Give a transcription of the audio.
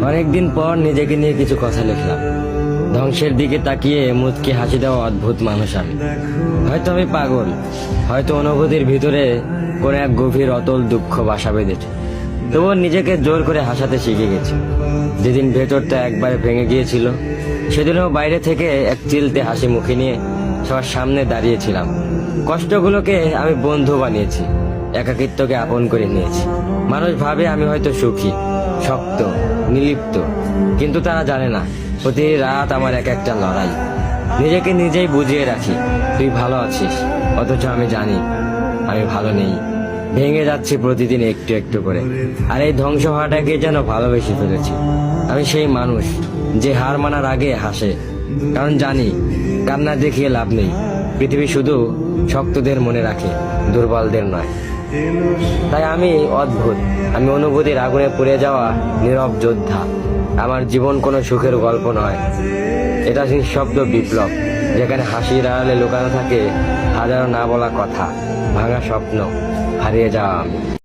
অনেকদিন পর নিজেকে নিয়ে কিছু কথা লিখলাম। ধ্বংসের দিকে তাকিয়ে মুচকি হাসি দেওয়া অদ্ভুত মানুষ আমি। হয়তো আমি পাগল, হয়তো অনুভূতির ভিতরে কোনো এক গভীর অতল দুঃখ বাসা বেঁধেছে। তবুও নিজেকে জোর করে হাসাতে শিখে গেছি। যেদিন ভেতরটা একবারে ভেঙে গিয়েছিল, সেদিনও বাইরে থেকে এক চিলতে হাসি মুখে নিয়ে সবার সামনে দাঁড়িয়েছিলাম। কষ্টগুলোকে আমি বন্ধু বানিয়েছি, একাকিত্বকে আপন করে নিয়েছি। মানুষ ভাবে আমি হয়তো সুখী, শক্ত, নিলিপ্ত, কিন্তু তারা জানে না প্রতি রাত আমার এক একটা লড়াই। নিজেকে নিজেই বুঝিয়ে রাখি তুই ভালো আছিস, অথচ আমি জানি আমি ভালো নেই। ভেঙে যাচ্ছি প্রতিদিন একটু একটু করে, আর এই ধ্বংস হওয়াটাকে যেন ভালোবেসে ফেলেছি। আমি সেই মানুষ যে হার মানার আগে হাসে, কারণ জানি কান্না দেখিয়ে লাভ নেই। পৃথিবী শুধু শক্তদের মনে রাখে, দুর্বলদের নয়। তাই আমি অদ্ভুত, আমি অনুভূতির আগুনে পুড়ে যাওয়া নীরব যোদ্ধা। আমার জীবন কোনো সুখের গল্প নয়, এটা নিঃশব্দ বিপ্লব, যেখানে হাসির আড়ালে লুকানো থাকে হাজারো না বলা কথা, ভাঙা স্বপ্ন, হারিয়ে যাওয়া আমি।